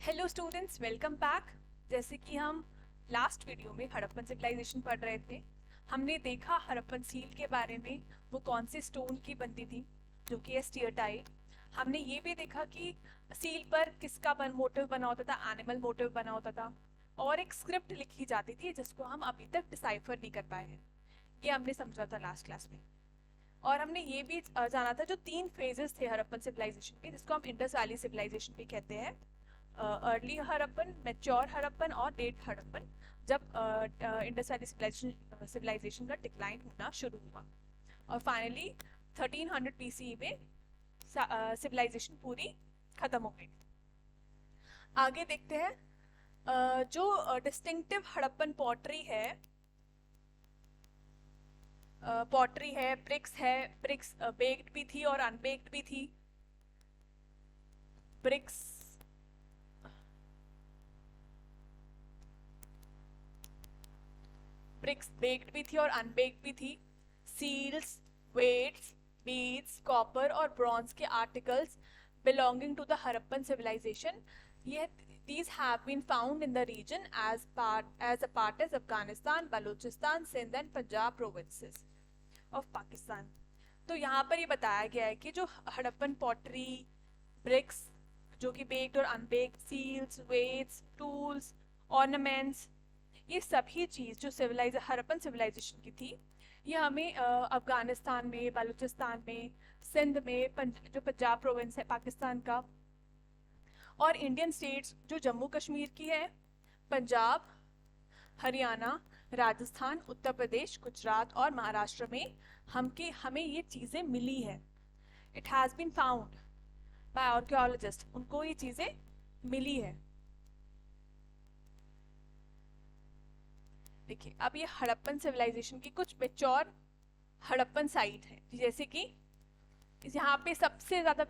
Hello students, welcome back. जैसे कि हम लास्ट वीडियो में हड़प्पन सिविलाइजेशन पढ़ रहे थे, हमने देखा हड़प्पन सील के बारे में, वो कौन से स्टोन की बनती थी, जो कि है स्टीयरटाइट। हमने ये भी देखा कि सील पर किसका मोटिव बना होता था, एनिमल मोटिव बना होता था, और एक स्क्रिप्ट लिखी जाती थी जिसको हम अभी तक डिसाइफर नहीं कर पाए हैं। ये हमने समझा था लास्ट क्लास में। और हमने ये भी जाना था जो 3 फेजेस थे हड़प्पन सिविलाइजेशन के, जिसको हम इंडस वैली सिविलाइजेशन भी कहते हैं। अर्ली हड़प्पन, मैच्योर हड़प्पन और लेट हड़प्पन, जब इंडस वैली सिविलाइजेशन का डिक्लाइन होना शुरू हुआ। और फाइनली 1300 BCE में सिविलाइजेशन पूरी खत्म हो गई। आगे देखते हैं। जो डिस्टिंक्टिव हड़प्पन पॉटरी है, ब्रिक्स बेक्ड भी थी और अनबेक्ड भी थी। ब्रिक्स ब्रिक्स बेक्ड भी थी और अनबेक्ड भी थी। सील्स, वेट्स, बीड्स, कॉपर और ब्रॉन्ज के articles belonging to the Harappan civilization, yet these have been found in the region as a part as Afghanistan, Balochistan, Sindh and Punjab provinces of Pakistan। तो यहाँ पर ये बताया गया है कि जो हड़प्पन पॉटरी, ब्रिक्स जो कि बेक्ड और अनबेक्ड, सील्स, वेट्स, टूल्स, ऑर्नामेंट्स, ये सभी चीज़ जो हड़प्पन सिविलाइजेशन की थी, ये हमें अफगानिस्तान में, बलूचिस्तान में, सिंध में, जो पंजाब प्रोविंस है पाकिस्तान का, और इंडियन स्टेट्स जो जम्मू कश्मीर की है, पंजाब, हरियाणा, राजस्थान, उत्तर प्रदेश, गुजरात और महाराष्ट्र में हमें ये चीज़ें मिली है। It has been found by archaeologist, उनको ये चीज़ें मिली है। देखिए, अब ये हड़प्पन सिविलाइजेशन की कुछ मेच्योर हड़प्पन साइट है, जैसे कि यहाँ पे सबसे ज्यादा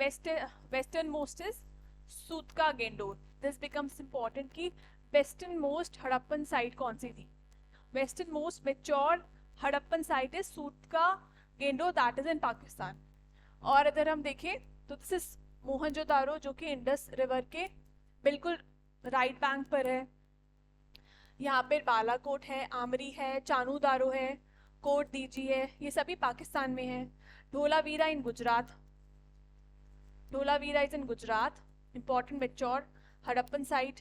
western most is Sutkagen Dor. This becomes important कि वेस्टर्न मोस्ट हड़प्पन साइट कौन सी थी। Western most mature Harappan site is Sutkagen Dor, that is in Pakistan. और अगर हम देखें तो दिस इज मोहनजोदारो, जो कि इंडस रिवर के बिल्कुल राइट बैंक पर है। यहाँ पे बालाकोट है, आमरी है, चानूदारो है, कोट दीजी है, ये सभी पाकिस्तान में है। Dholavira in Gujarat, Dholavira is in Gujarat, important mature Harappan site.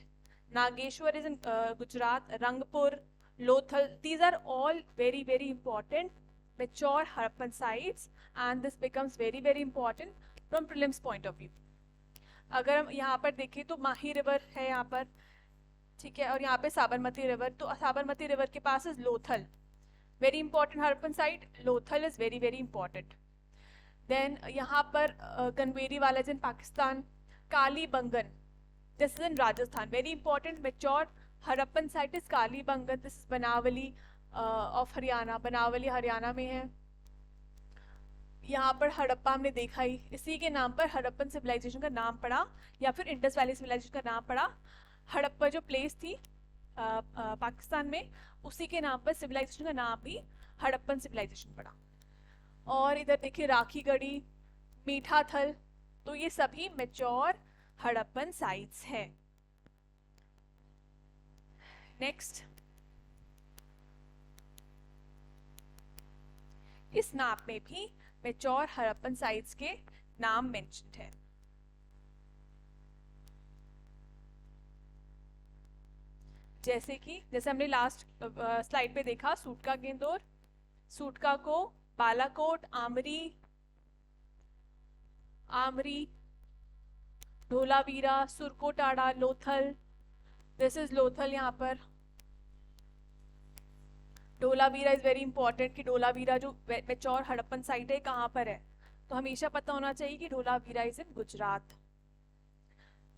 Nageshwar is in Gujarat, Rangpur, Lothal, these are all very very important mature Harappan sites, and this becomes very very important from prelims point of view. अगर हम यहाँ पर देखें तो माही रिवर है यहाँ पर, ठीक है, और यहाँ पे साबरमती रिवर, तो साबरमती रिवर के पास is Lothal, very important Harappan site. Lothal is very very important. Then यहाँ पर Ganweriwala in Pakistan, Kalibangan, this is in Rajasthan, very important mature Harappan site is Kalibangan. This is Banawali of Haryana, Banawali Haryana में है। यहाँ पर हड़प्पा हमने देखा ही, इसी के नाम पर हड़प्पन सिविलाइजेशन का नाम पड़ा, या फिर इंडस वैली सिविलाइजेशन का नाम पड़ा। हड़प्पा जो प्लेस थी पाकिस्तान में, उसी के नाम पर सिविलाइजेशन का नाम भी हड़प्पन सिविलाइजेशन पड़ा। और इधर देखिए राखी गढ़ी, मीठा थल, तो ये सभी मेच्योर हड़प्पन साइट्स हैं। नेक्स्ट, इस मैप में भी मेच्योर हड़प्पन साइट्स के नाम मेंशन्ड है। जैसे हमने लास्ट स्लाइड पे देखा, सूटका गेंदोर, सूटका को बालाकोट, आमरी, धोलावीरा, सुरकोटाड़ा, लोथल, दिस इज लोथल। यहाँ पर धोलावीरा इज वेरी इंपॉर्टेंट कि धोलावीरा जो मेच्योर हड़प्पन साइट है कहाँ पर है, तो हमेशा पता होना चाहिए कि Dholavira is in Gujarat.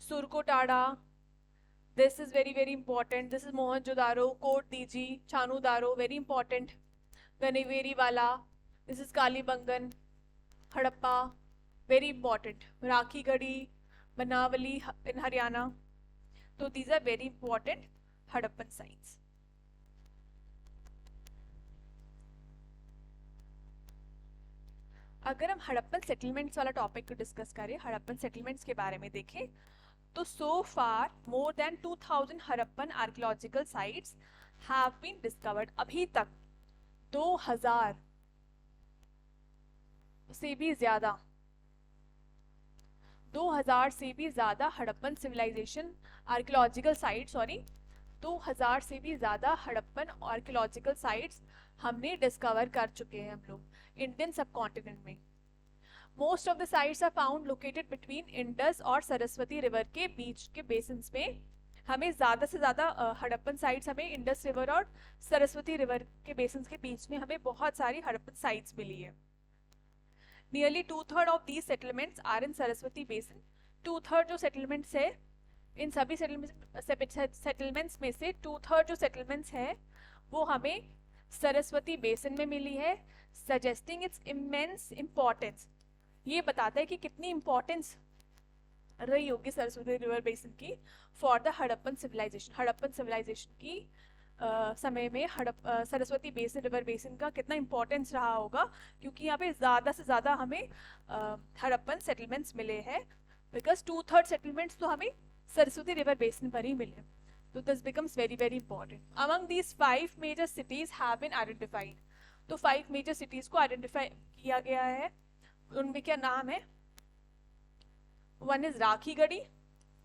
Surkotada, this is very very important, this is Mohenjodaro, Kot Diji, Chanhudaro, very important. Ganweriwala, this is Kalibangan, Harappa, very important. Rakhigarhi, Banawali in Haryana, तो these are very important Harappan sites. अगर हम हड़प्पन सेटलमेंट्स वाला टॉपिक को डिस्कस करें, हड़प्पन सेटलमेंट्स के बारे में देखें, तो so far more than 2000 Harappan archaeological sites have been discovered. अभी तक 2000 से भी ज्यादा 2000 से भी ज्यादा हड़प्पन सिविलाइजेशन आर्कियोलॉजिकल साइट 2000 से भी ज्यादा हड़प्पन आर्कियोलॉजिकल साइट्स हमने डिस्कवर कर चुके हैं हम लोग इंडियन सब कॉन्टिनेंट में. Most of the sites are found located between Indus और सरस्वती रिवर के बीच के बेसिन्स में. हमें ज़्यादा से ज़्यादा हड़प्पन साइट्स हमें इंडस रिवर और सरस्वती रिवर के बेसिन्स के बीच में हमें बहुत सारी हड़प्पन साइट्स मिली है. Nearly 2/3 of these settlements are in Saraswati basin. 2/3 जो सेटलमेंट्स है इन सभी सेटलमेंट्स में से 2/3 जो सेटलमेंट्स है वो हमें सरस्वती बेसिन में मिली है, सजेस्टिंग इट्स इमेंस इम्पोर्टेंस. ये बताता है कि कितनी इम्पोर्टेंस रही होगी सरस्वती रिवर बेसिन की for the Harappan civilization. Harappan civilization की समय में सरस्वती बेसिन रिवर बेसिन का कितना इम्पोर्टेंस रहा होगा, क्योंकि यहाँ पे ज़्यादा से ज़्यादा हमें हड़प्पन सेटलमेंट्स मिले हैं. बिकॉज 2/3 सेटलमेंट्स तो हमें सरस्वती रिवर बेसिन पर ही मिले. तो this becomes very very important. Among these 5 major cities have been identified. तो 5 मेजर सिटीज को आइडेंटिफाई किया गया है. उनमें क्या नाम है? One is Rakhigarhi,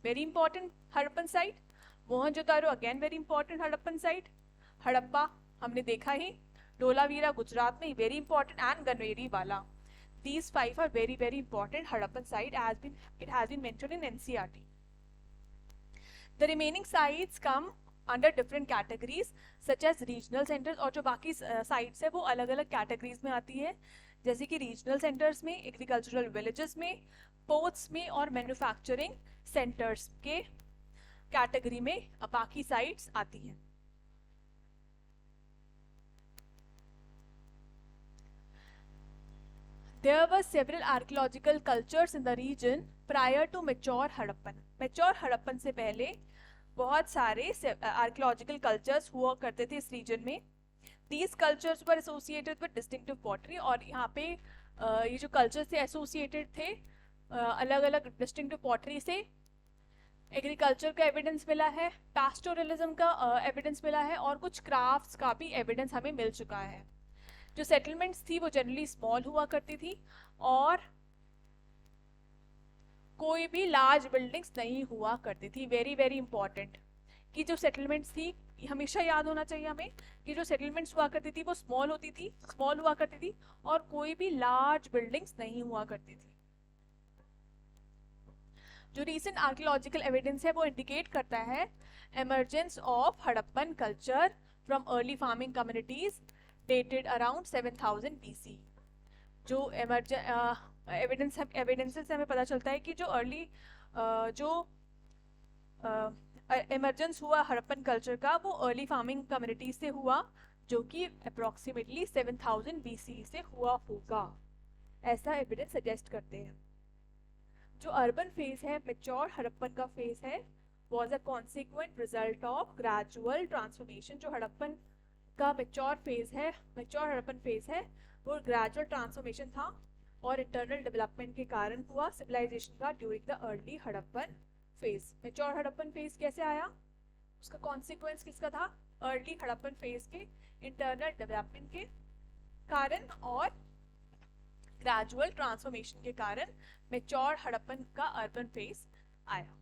very important Harappan site. Mohenjodaro again very important Harappan site. Harappa हमने देखा ही. धोलावीरा गुजरात में वेरी इंपॉर्टेंट एंड गनवेरी वाला. These 5 are very very important Harappan site it has been mentioned in NCERT. The remaining sites come under different categories such as regional centers. और जो बाकी sites है वो अलग अलग categories में आती है, जैसे कि regional centers में, agricultural villages में, ports में और manufacturing centers के category में बाकी sites आती हैं. There were several archaeological cultures in the region prior to mature Harappan. Mature Harappan से पहले बहुत सारे archaeological cultures हुआ करते थे इस region में. These cultures were associated with distinctive pottery. और यहाँ पे ये जो cultures थे associated थे अलग अलग distinctive pottery से. एग्रीकल्चर का एविडेंस मिला है, pastoralism का एविडेंस मिला है और कुछ क्राफ्ट्स का भी एविडेंस हमें मिल चुका है. जो सेटलमेंट्स थी वो जनरली स्मॉल हुआ करती थी और कोई भी लार्ज बिल्डिंग्स नहीं हुआ करती थी. वेरी वेरी इंपॉर्टेंट कि जो सेटलमेंट्स थी, हमेशा याद होना चाहिए हमें कि जो सेटलमेंट्स हुआ करती थी वो स्मॉल हुआ करती थी और कोई भी लार्ज बिल्डिंग्स नहीं हुआ करती थी. जो रीसेंट आर्कियोलॉजिकल एविडेंस है वो इंडिकेट करता है emergence of Harappan culture from early farming communities dated around 7000 BC. जो एविडेंसेस से हमें पता चलता है कि जो अर्ली जो एमर्जेंस हुआ हड़प्पन कल्चर का वो अर्ली फार्मिंग कम्युनिटी से हुआ, जो कि अप्रोक्सीमेटली 7000 BC से हुआ होगा, ऐसा एविडेंस सजेस्ट करते हैं. जो अर्बन फेज है, मैच्योर हड़प्पन का फेज है, was a consequent result of gradual transformation. जो हड़प्पन का मैच्योर हड़प्पन फेज है वो ग्रेजुअल ट्रांसफॉर्मेशन था और इंटरनल डेवलपमेंट के कारण हुआ सिविलाइजेशन का during the early Harappan phase. Mature Harappan phase कैसे आया, उसका कॉन्सिक्वेंस किसका था? अर्ली हड़प्पन फेज के इंटरनल डेवलपमेंट के कारण और ग्रेजुअल ट्रांसफॉर्मेशन के कारण मैच्योर हड़प्पन का अर्बन फेज आया.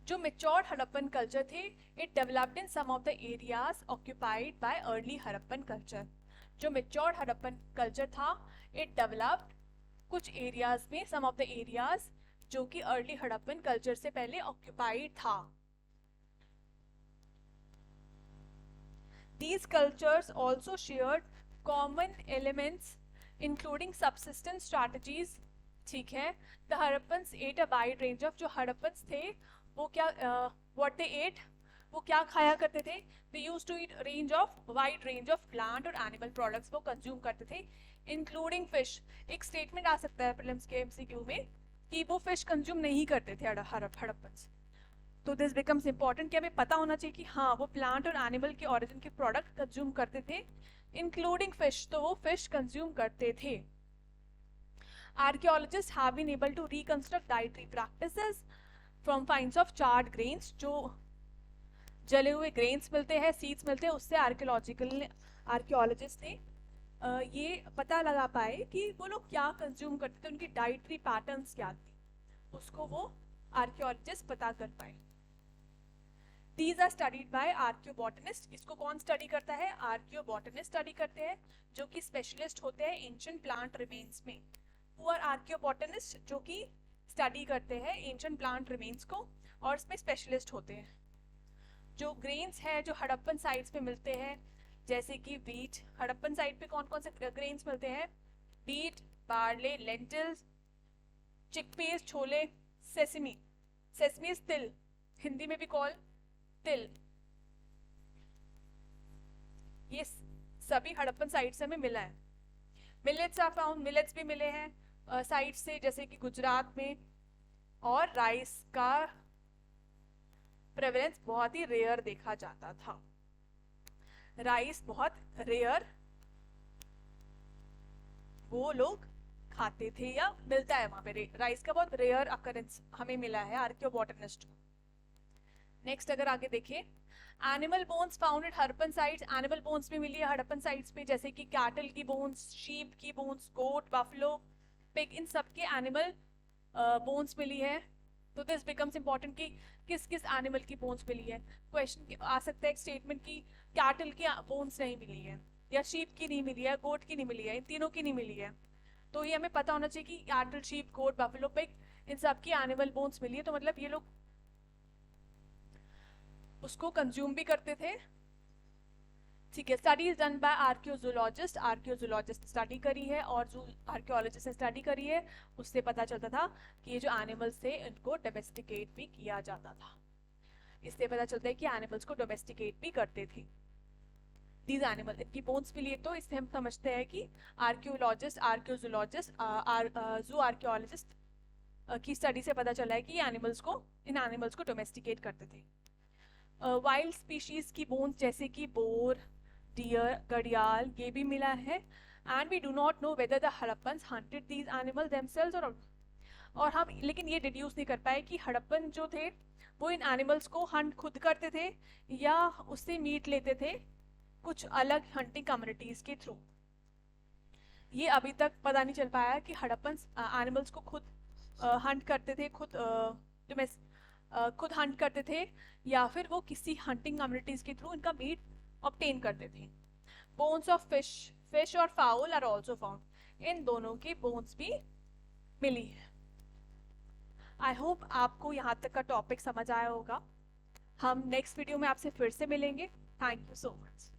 जो मैच्योर हड़प्पन कल्चर थे, it developed in some of the areas occupied by early Harappan culture. जो मैच्योर हड़प्पन कल्चर था, इट डेवलप्ड कुछ एरियाज में, सम ऑफ द एरियाज जो कि अर्ली हड़प्पन कल्चर से पहले ऑक्यूपाइड था. These cultures also shared common elements including subsistence strategies. ठीक है. The Harappans ate a wide range of, जो हड़प्पन्स थे वो क्या what they ate, वो क्या खाया करते थे? They used to eat wide range of plant और animal products वो कंज्यूम करते थे, including fish. एक स्टेटमेंट आ सकता है प्रीलिम्स के MCQ में कि वो फिश कंज्यूम नहीं करते थे हड़प्पन्स. तो दिस बिकम्स इम्पॉर्टेंट कि हमें पता होना चाहिए कि हाँ वो प्लांट और एनिमल के ओरिजिन के प्रोडक्ट कंज्यूम करते थे, इंक्लूडिंग फिश. तो वो फिश कंज्यूम करते थे. Archaeologists have been able to reconstruct dietary practices from finds of charred grains. जो जले हुए ग्रेन्स मिलते हैं, सीड्स मिलते हैं, उससे आर्कियोलॉजिस्ट ने ये पता लगा पाए कि वो लोग क्या कंज्यूम करते थे, उनकी डाइटरी पैटर्न्स क्या थी, उसको वो आर्कियोलॉजिस्ट पता कर पाए. These are studied by archaeobotanists. इसको कौन स्टडी करता है? आर्कियोबॉटनिस्ट स्टडी करते हैं, जो कि स्पेशलिस्ट होते हैं एंशिएंट प्लांट रिमेन्स में. Who are archaeobotanists? जो कि स्टडी करते हैं एंशिएंट प्लांट रिमेन्स को और इसमें स्पेशलिस्ट होते हैं. जो ग्रेन्स है जो हड़प्पन साइट्स पे मिलते हैं, जैसे कि वीट, हड़प्पन साइट पे कौन कौन से ग्रेन्स मिलते हैं? Wheat, barley, lentils, chickpeas, chole, sesame. Sesame is तिल, हिंदी में भी कॉल तिल. ये सभी हड़प्पन साइट से हमें मिला है. मिलेट्स आर फाउंड, मिलेट्स भी मिले हैं साइट से, जैसे कि गुजरात में. और राइस का प्रेवलेंस बहुत ही रेयर देखा जाता था. राइस बहुत रेयर वो लोग खाते थे या मिलता है वहां पे. राइस का बहुत रेयर अकरेंस हमें मिला है आर्कियोबॉटनिस्ट को. नेक्स्ट अगर आगे देखें, animal bones found at Harappan sites. Animal bones भी मिली है हड़प्पन साइट्स पे, जैसे कि कैटल की बोन्स, शीप की बोन्स, गोट, बफलो, पिग, इन सब के एनिमल बोन्स मिली है. तो दिस बिकम्स इंपॉर्टेंट कि किस किस एनिमल की बोन्स मिली है. क्वेश्चन आ सकता है एक स्टेटमेंट की कैटल की बोन्स नहीं मिली है, या शीप की नहीं मिली है, गोट की नहीं मिली है, इन तीनों की नहीं मिली है. तो ये हमें पता होना चाहिए कि कैटल, शीप, गोट, बफलो, पिग, इन सब की एनिमल बोन्स मिली है. तो मतलब ये लोग उसको कंज्यूम भी करते थे. ठीक है. Studies done by archaeologist. Archaeologist study करी है और जो आर्कियोलॉजिस्ट ने स्टडी करी है उससे पता चलता था कि ये जो एनिमल्स थे इनको डोमेस्टिकेट भी किया जाता था. इससे पता चलता है कि एनिमल्स को डोमेस्टिकेट भी करते थे. दीज एनिमल, इनकी बोन्स मिली है, तो इससे हम समझते हैं कि आर्कियोलॉजिस्ट, आर्कियोजोलॉजिस्ट, जू आर्कियोलॉजिस्ट की स्टडी से पता चला है कि एनिमल्स को, इन एनिमल्स को डोमेस्टिकेट करते थे. वाइल्ड स्पीशीज की बोन्स जैसे कि बोर, डियर, घड़ियाल, ये भी मिला है. And we do not know whether the Harappans hunted these animals themselves और हम लेकिन ये डिड्यूस नहीं कर पाए कि हड़प्पन जो थे वो इन एनिमल्स को हंट खुद करते थे या उससे मीट लेते थे कुछ अलग हंटिंग कम्युनिटीज के थ्रू. ये अभी तक पता नहीं चल पाया कि हड़प्पन एनिमल्स को खुद हंट करते थे, खुद हंट करते थे या फिर वो किसी हंटिंग कम्युनिटीज के थ्रू इनका मीट ऑब्टेन करते थे. बोन्स ऑफ फिश और फाउल आर आल्सो फाउंड. इन दोनों की बोन्स भी मिली है. आई होप आपको यहाँ तक का टॉपिक समझ आया होगा. हम नेक्स्ट वीडियो में आपसे फिर से मिलेंगे. Thank you so much.